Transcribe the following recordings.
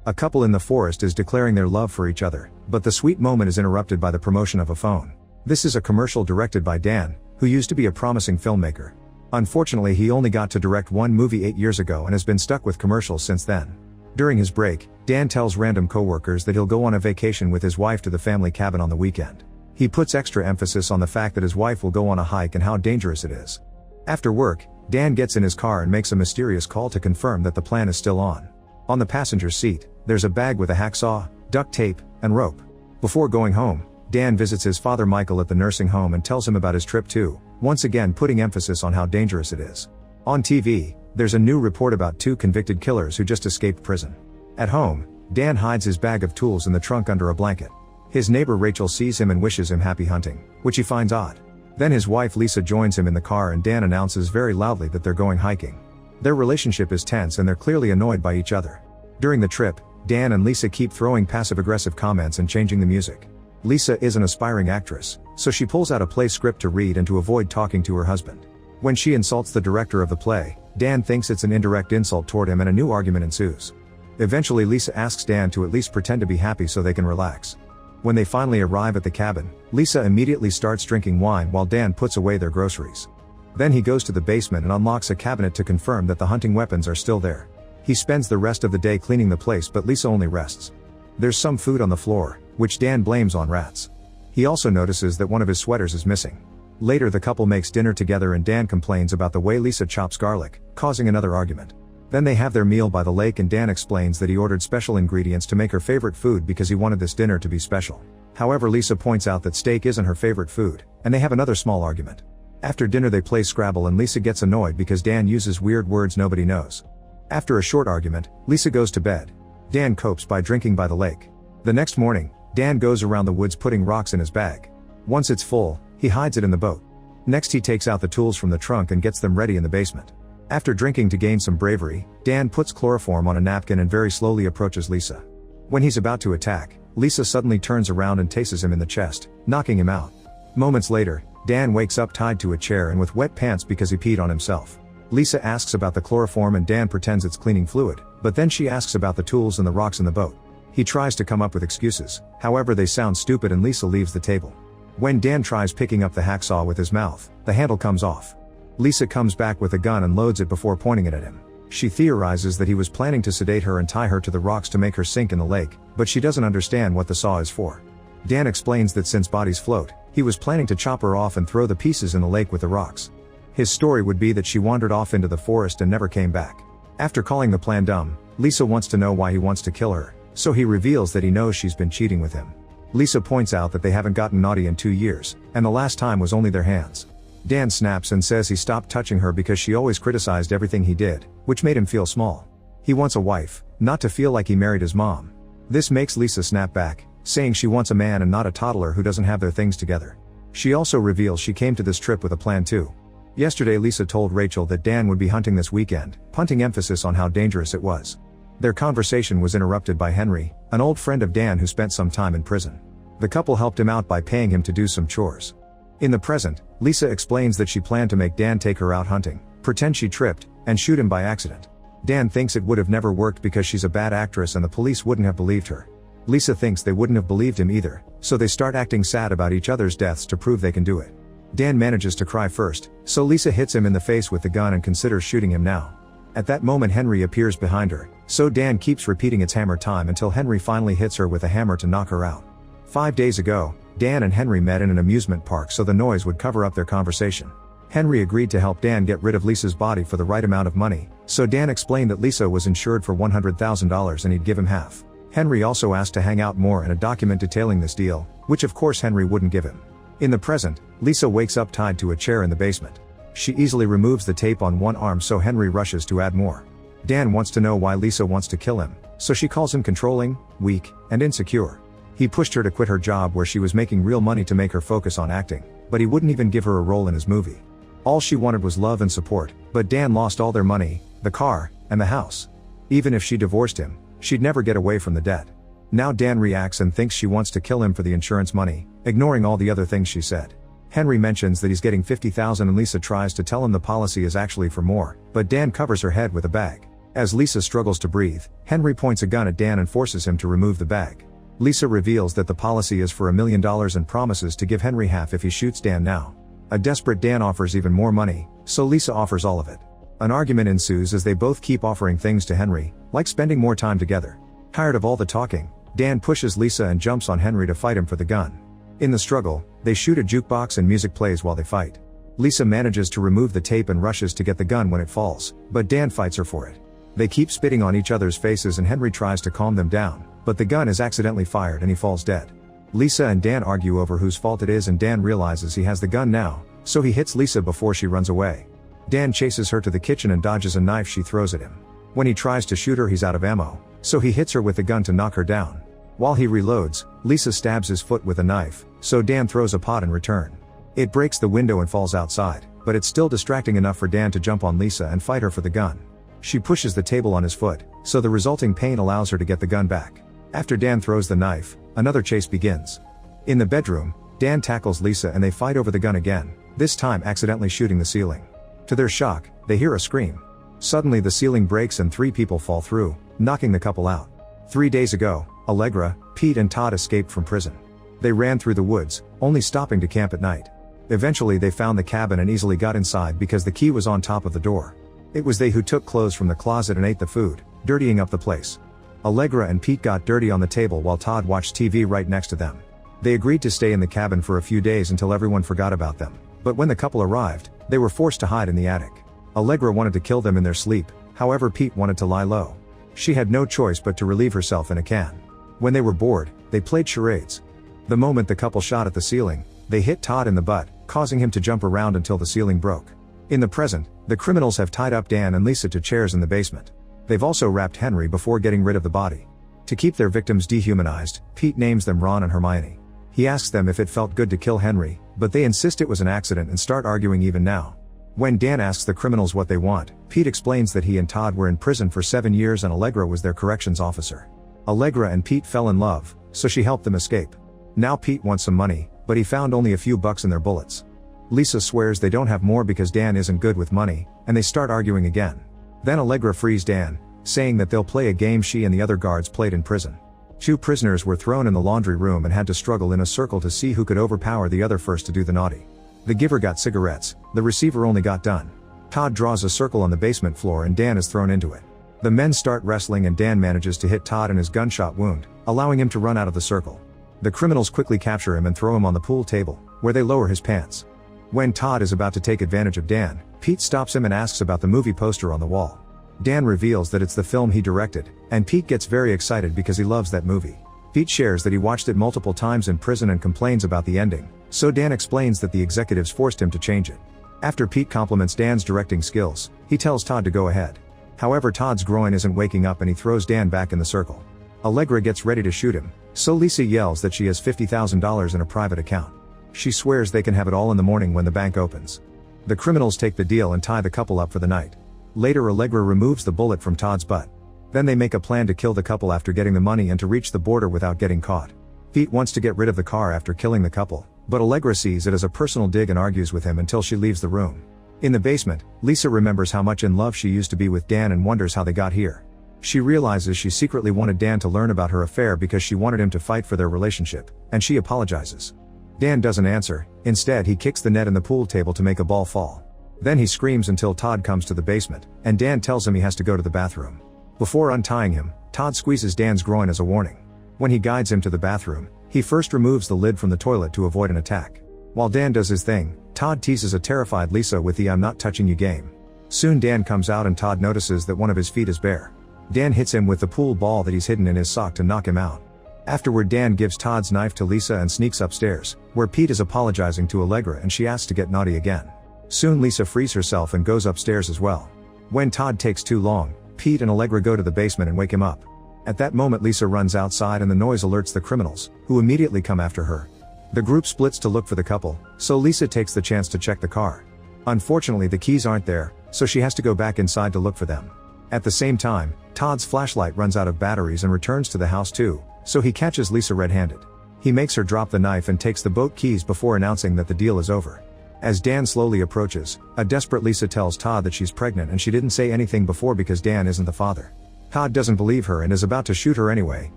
A couple in the forest is declaring their love for each other, but the sweet moment is interrupted by the promotion of a phone. This is a commercial directed by Dan, who used to be a promising filmmaker. Unfortunately, he only got to direct one movie 8 years ago and has been stuck with commercials since then. During his break, Dan tells random coworkers that he'll go on a vacation with his wife to the family cabin on the weekend. He puts extra emphasis on the fact that his wife will go on a hike and how dangerous it is. After work, Dan gets in his car and makes a mysterious call to confirm that the plan is still on. On the passenger seat, there's a bag with a hacksaw, duct tape, and rope. Before going home, Dan visits his father Michael at the nursing home and tells him about his trip too, once again putting emphasis on how dangerous it is. On TV, there's a new report about 2 convicted killers who just escaped prison. At home, Dan hides his bag of tools in the trunk under a blanket. His neighbor Rachel sees him and wishes him happy hunting, which he finds odd. Then his wife Lisa joins him in the car and Dan announces very loudly that they're going hiking. Their relationship is tense and they're clearly annoyed by each other. During the trip, Dan and Lisa keep throwing passive-aggressive comments and changing the music. Lisa is an aspiring actress, so she pulls out a play script to read and to avoid talking to her husband. When she insults the director of the play, Dan thinks it's an indirect insult toward him and a new argument ensues. Eventually Lisa asks Dan to at least pretend to be happy so they can relax. When they finally arrive at the cabin, Lisa immediately starts drinking wine while Dan puts away their groceries. Then he goes to the basement and unlocks a cabinet to confirm that the hunting weapons are still there. He spends the rest of the day cleaning the place, but Lisa only rests. There's some food on the floor, which Dan blames on rats. He also notices that one of his sweaters is missing. Later the couple makes dinner together and Dan complains about the way Lisa chops garlic, causing another argument. Then they have their meal by the lake and Dan explains that he ordered special ingredients to make her favorite food because he wanted this dinner to be special. However, Lisa points out that steak isn't her favorite food, and they have another small argument. After dinner they play Scrabble and Lisa gets annoyed because Dan uses weird words nobody knows. After a short argument, Lisa goes to bed. Dan copes by drinking by the lake. The next morning, Dan goes around the woods putting rocks in his bag. Once it's full, he hides it in the boat. Next he takes out the tools from the trunk and gets them ready in the basement. After drinking to gain some bravery, Dan puts chloroform on a napkin and very slowly approaches Lisa. When he's about to attack, Lisa suddenly turns around and tases him in the chest, knocking him out. Moments later, Dan wakes up tied to a chair and with wet pants because he peed on himself. Lisa asks about the chloroform and Dan pretends it's cleaning fluid, but then she asks about the tools and the rocks in the boat. He tries to come up with excuses, however they sound stupid and Lisa leaves the table. When Dan tries picking up the hacksaw with his mouth, the handle comes off. Lisa comes back with a gun and loads it before pointing it at him. She theorizes that he was planning to sedate her and tie her to the rocks to make her sink in the lake, but she doesn't understand what the saw is for. Dan explains that since bodies float, he was planning to chop her off and throw the pieces in the lake with the rocks. His story would be that she wandered off into the forest and never came back. After calling the plan dumb, Lisa wants to know why he wants to kill her, so he reveals that he knows she's been cheating with him. Lisa points out that they haven't gotten naughty in 2 years, and the last time was only their hands. Dan snaps and says he stopped touching her because she always criticized everything he did, which made him feel small. He wants a wife, not to feel like he married his mom. This makes Lisa snap back, saying she wants a man and not a toddler who doesn't have their things together. She also reveals she came to this trip with a plan too. Yesterday Lisa told Rachel that Dan would be hunting this weekend, punting emphasis on how dangerous it was. Their conversation was interrupted by Henry, an old friend of Dan who spent some time in prison. The couple helped him out by paying him to do some chores. In the present, Lisa explains that she planned to make Dan take her out hunting, pretend she tripped, and shoot him by accident. Dan thinks it would have never worked because she's a bad actress and the police wouldn't have believed her. Lisa thinks they wouldn't have believed him either, so they start acting sad about each other's deaths to prove they can do it. Dan manages to cry first, so Lisa hits him in the face with the gun and considers shooting him now. At that moment Henry appears behind her, so Dan keeps repeating it's hammer time until Henry finally hits her with a hammer to knock her out. 5 days ago, Dan and Henry met in an amusement park so the noise would cover up their conversation. Henry agreed to help Dan get rid of Lisa's body for the right amount of money, so Dan explained that Lisa was insured for $100,000 and he'd give him half. Henry also asked to hang out more and a document detailing this deal, which of course Henry wouldn't give him. In the present, Lisa wakes up tied to a chair in the basement. She easily removes the tape on one arm so Henry rushes to add more. Dan wants to know why Lisa wants to kill him, so she calls him controlling, weak, and insecure. He pushed her to quit her job where she was making real money to make her focus on acting, but he wouldn't even give her a role in his movie. All she wanted was love and support, but Dan lost all their money, the car, and the house. Even if she divorced him, she'd never get away from the debt. Now Dan reacts and thinks she wants to kill him for the insurance money, ignoring all the other things she said. Henry mentions that he's getting $50,000 and Lisa tries to tell him the policy is actually for more, but Dan covers her head with a bag. As Lisa struggles to breathe, Henry points a gun at Dan and forces him to remove the bag. Lisa reveals that the policy is for $1 million and promises to give Henry half if he shoots Dan now. A desperate Dan offers even more money, so Lisa offers all of it. An argument ensues as they both keep offering things to Henry, like spending more time together. Tired of all the talking, Dan pushes Lisa and jumps on Henry to fight him for the gun. In the struggle, they shoot a jukebox and music plays while they fight. Lisa manages to remove the tape and rushes to get the gun when it falls, but Dan fights her for it. They keep spitting on each other's faces and Henry tries to calm them down, but the gun is accidentally fired and he falls dead. Lisa and Dan argue over whose fault it is and Dan realizes he has the gun now, so he hits Lisa before she runs away. Dan chases her to the kitchen and dodges a knife she throws at him. When he tries to shoot her, he's out of ammo, so he hits her with the gun to knock her down. While he reloads, Lisa stabs his foot with a knife, so Dan throws a pot in return. It breaks the window and falls outside, but it's still distracting enough for Dan to jump on Lisa and fight her for the gun. She pushes the table on his foot, so the resulting pain allows her to get the gun back. After Dan throws the knife, another chase begins. In the bedroom, Dan tackles Lisa and they fight over the gun again, this time accidentally shooting the ceiling. To their shock, they hear a scream. Suddenly the ceiling breaks and 3 people fall through, knocking the couple out. 3 days ago, Allegra, Pete and Todd escaped from prison. They ran through the woods, only stopping to camp at night. Eventually they found the cabin and easily got inside because the key was on top of the door. It was they who took clothes from the closet and ate the food, dirtying up the place. Allegra and Pete got dirty on the table while Todd watched TV right next to them. They agreed to stay in the cabin for a few days until everyone forgot about them, but when the couple arrived, they were forced to hide in the attic. Allegra wanted to kill them in their sleep, however Pete wanted to lie low. She had no choice but to relieve herself in a can. When they were bored, they played charades. The moment the couple shot at the ceiling, they hit Todd in the butt, causing him to jump around until the ceiling broke. In the present, the criminals have tied up Dan and Lisa to chairs in the basement. They've also wrapped Henry before getting rid of the body. To keep their victims dehumanized, Pete names them Ron and Hermione. He asks them if it felt good to kill Henry, but they insist it was an accident and start arguing even now. When Dan asks the criminals what they want, Pete explains that he and Todd were in prison for 7 years and Allegra was their corrections officer. Allegra and Pete fell in love, so she helped them escape. Now Pete wants some money, but he found only a few bucks in their bullets. Lisa swears they don't have more because Dan isn't good with money, and they start arguing again. Then Allegra frees Dan, saying that they'll play a game she and the other guards played in prison. 2 prisoners were thrown in the laundry room and had to struggle in a circle to see who could overpower the other first to do the naughty. The giver got cigarettes, the receiver only got done. Todd draws a circle on the basement floor and Dan is thrown into it. The men start wrestling and Dan manages to hit Todd in his gunshot wound, allowing him to run out of the circle. The criminals quickly capture him and throw him on the pool table, where they lower his pants. When Todd is about to take advantage of Dan, Pete stops him and asks about the movie poster on the wall. Dan reveals that it's the film he directed, and Pete gets very excited because he loves that movie. Pete shares that he watched it multiple times in prison and complains about the ending, so Dan explains that the executives forced him to change it. After Pete compliments Dan's directing skills, he tells Todd to go ahead. However, Todd's groin isn't waking up and he throws Dan back in the circle. Allegra gets ready to shoot him, so Lisa yells that she has $50,000 in a private account. She swears they can have it all in the morning when the bank opens. The criminals take the deal and tie the couple up for the night. Later Allegra removes the bullet from Todd's butt. Then they make a plan to kill the couple after getting the money and to reach the border without getting caught. Pete wants to get rid of the car after killing the couple, but Allegra sees it as a personal dig and argues with him until she leaves the room. In the basement, Lisa remembers how much in love she used to be with Dan and wonders how they got here. She realizes she secretly wanted Dan to learn about her affair because she wanted him to fight for their relationship, and she apologizes. Dan doesn't answer, instead he kicks the net in the pool table to make a ball fall. Then he screams until Todd comes to the basement, and Dan tells him he has to go to the bathroom. Before untying him, Todd squeezes Dan's groin as a warning. When he guides him to the bathroom, he first removes the lid from the toilet to avoid an attack. While Dan does his thing, Todd teases a terrified Lisa with the "I'm not touching you" game. Soon Dan comes out and Todd notices that one of his feet is bare. Dan hits him with the pool ball that he's hidden in his sock to knock him out. Afterward, Dan gives Todd's knife to Lisa and sneaks upstairs, where Pete is apologizing to Allegra and she asks to get naughty again. Soon Lisa frees herself and goes upstairs as well. When Todd takes too long, Pete and Allegra go to the basement and wake him up. At that moment Lisa runs outside and the noise alerts the criminals, who immediately come after her. The group splits to look for the couple, so Lisa takes the chance to check the car. Unfortunately the keys aren't there, so she has to go back inside to look for them. At the same time, Todd's flashlight runs out of batteries and returns to the house too, so he catches Lisa red-handed. He makes her drop the knife and takes the boat keys before announcing that the deal is over. As Dan slowly approaches, a desperate Lisa tells Todd that she's pregnant and she didn't say anything before because Dan isn't the father. Todd doesn't believe her and is about to shoot her anyway,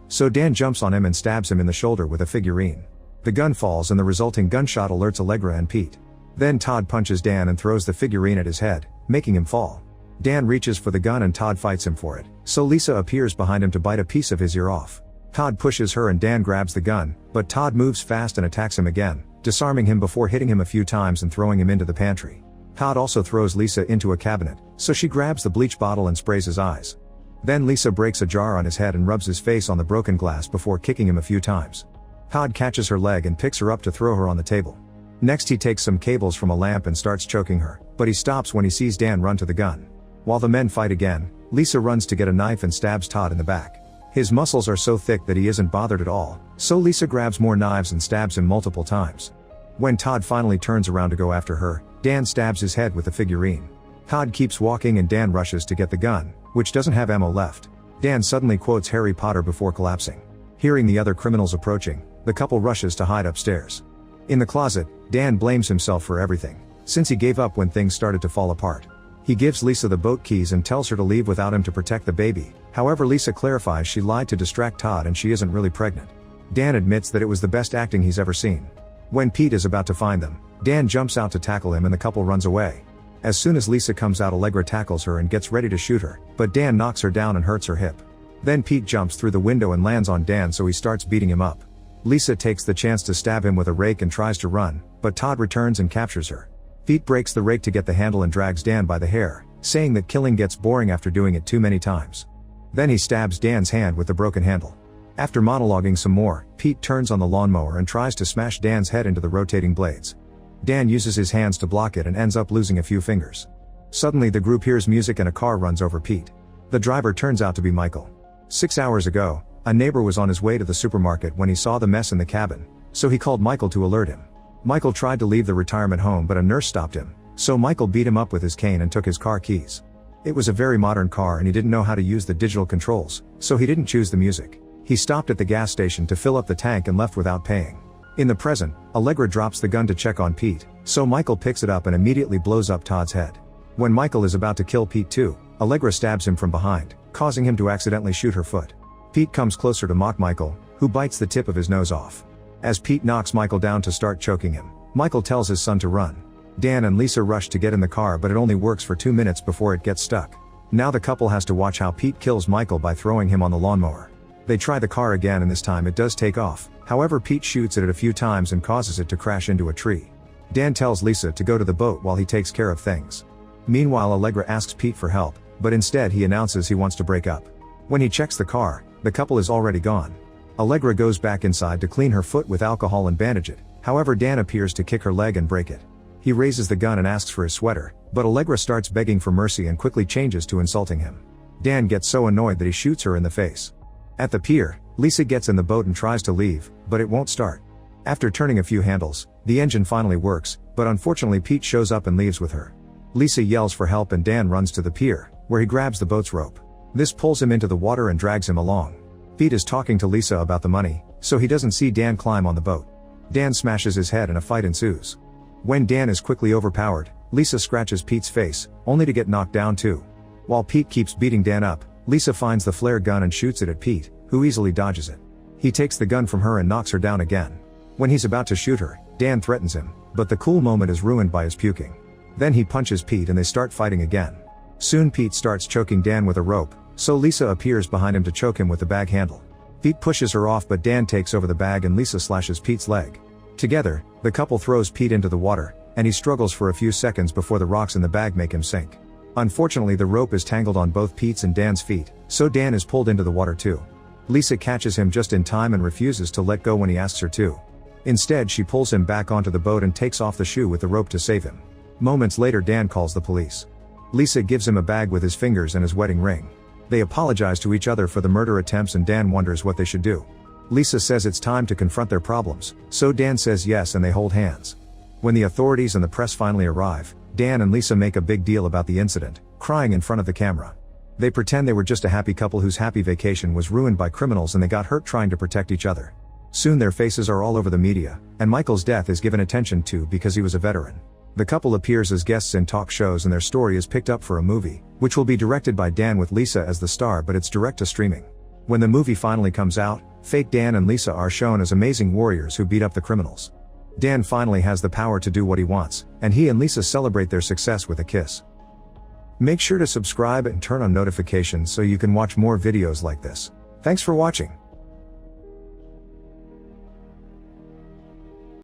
so Dan jumps on him and stabs him in the shoulder with a figurine. The gun falls and the resulting gunshot alerts Allegra and Pete. Then Todd punches Dan and throws the figurine at his head, making him fall. Dan reaches for the gun and Todd fights him for it, so Lisa appears behind him to bite a piece of his ear off. Todd pushes her and Dan grabs the gun, but Todd moves fast and attacks him again, disarming him before hitting him a few times and throwing him into the pantry. Todd also throws Lisa into a cabinet, so she grabs the bleach bottle and sprays his eyes. Then Lisa breaks a jar on his head and rubs his face on the broken glass before kicking him a few times. Todd catches her leg and picks her up to throw her on the table. Next he takes some cables from a lamp and starts choking her, but he stops when he sees Dan run to the gun. While the men fight again, Lisa runs to get a knife and stabs Todd in the back. His muscles are so thick that he isn't bothered at all, so Lisa grabs more knives and stabs him multiple times. When Todd finally turns around to go after her, Dan stabs his head with the figurine. Todd keeps walking and Dan rushes to get the gun, which doesn't have ammo left. Dan suddenly quotes Harry Potter before collapsing. Hearing the other criminals approaching, the couple rushes to hide upstairs. In the closet, Dan blames himself for everything, since he gave up when things started to fall apart. He gives Lisa the boat keys and tells her to leave without him to protect the baby. However, Lisa clarifies she lied to distract Todd and she isn't really pregnant. Dan admits that it was the best acting he's ever seen. When Pete is about to find them, Dan jumps out to tackle him and the couple runs away. As soon as Lisa comes out, Allegra tackles her and gets ready to shoot her, but Dan knocks her down and hurts her hip. Then Pete jumps through the window and lands on Dan, so he starts beating him up. Lisa takes the chance to stab him with a rake and tries to run, but Todd returns and captures her. Pete breaks the rake to get the handle and drags Dan by the hair, saying that killing gets boring after doing it too many times. Then he stabs Dan's hand with the broken handle. After monologuing some more, Pete turns on the lawnmower and tries to smash Dan's head into the rotating blades. Dan uses his hands to block it and ends up losing a few fingers. Suddenly the group hears music and a car runs over Pete. The driver turns out to be Michael. 6 hours ago, a neighbor was on his way to the supermarket when he saw the mess in the cabin, so he called Michael to alert him. Michael tried to leave the retirement home but a nurse stopped him, so Michael beat him up with his cane and took his car keys. It was a very modern car and he didn't know how to use the digital controls, so he didn't choose the music. He stopped at the gas station to fill up the tank and left without paying. In the present, Allegra drops the gun to check on Pete, so Michael picks it up and immediately blows up Todd's head. When Michael is about to kill Pete too, Allegra stabs him from behind, causing him to accidentally shoot her foot. Pete comes closer to mock Michael, who bites the tip of his nose off. As Pete knocks Michael down to start choking him, Michael tells his son to run. Dan and Lisa rush to get in the car, but it only works for 2 minutes before it gets stuck. Now the couple has to watch how Pete kills Michael by throwing him on the lawnmower. They try the car again and this time it does take off, however Pete shoots at it a few times and causes it to crash into a tree. Dan tells Lisa to go to the boat while he takes care of things. Meanwhile, Allegra asks Pete for help, but instead he announces he wants to break up. When he checks the car, the couple is already gone. Allegra goes back inside to clean her foot with alcohol and bandage it, however Dan appears to kick her leg and break it. He raises the gun and asks for his sweater, but Allegra starts begging for mercy and quickly changes to insulting him. Dan gets so annoyed that he shoots her in the face. At the pier, Lisa gets in the boat and tries to leave, but it won't start. After turning a few handles, the engine finally works, but unfortunately Pete shows up and leaves with her. Lisa yells for help and Dan runs to the pier, where he grabs the boat's rope. This pulls him into the water and drags him along. Pete is talking to Lisa about the money, so he doesn't see Dan climb on the boat. Dan smashes his head and a fight ensues. When Dan is quickly overpowered, Lisa scratches Pete's face, only to get knocked down too. While Pete keeps beating Dan up, Lisa finds the flare gun and shoots it at Pete, who easily dodges it. He takes the gun from her and knocks her down again. When he's about to shoot her, Dan threatens him, but the cool moment is ruined by his puking. Then he punches Pete and they start fighting again. Soon Pete starts choking Dan with a rope, so Lisa appears behind him to choke him with the bag handle. Pete pushes her off, but Dan takes over the bag and Lisa slashes Pete's leg. Together, the couple throws Pete into the water, and he struggles for a few seconds before the rocks in the bag make him sink. Unfortunately, the rope is tangled on both Pete's and Dan's feet, so Dan is pulled into the water too. Lisa catches him just in time and refuses to let go when he asks her to. Instead, she pulls him back onto the boat and takes off the shoe with the rope to save him. Moments later, Dan calls the police. Lisa gives him a bag with his fingers and his wedding ring. They apologize to each other for the murder attempts and Dan wonders what they should do. Lisa says it's time to confront their problems, so Dan says yes and they hold hands. When the authorities and the press finally arrive, Dan and Lisa make a big deal about the incident, crying in front of the camera. They pretend they were just a happy couple whose happy vacation was ruined by criminals and they got hurt trying to protect each other. Soon their faces are all over the media, and Michael's death is given attention to because he was a veteran. The couple appears as guests in talk shows and their story is picked up for a movie, which will be directed by Dan with Lisa as the star, but it's direct to streaming. When the movie finally comes out, fake Dan and Lisa are shown as amazing warriors who beat up the criminals. Dan finally has the power to do what he wants, and he and Lisa celebrate their success with a kiss. Make sure to subscribe and turn on notifications so you can watch more videos like this. Thanks for watching.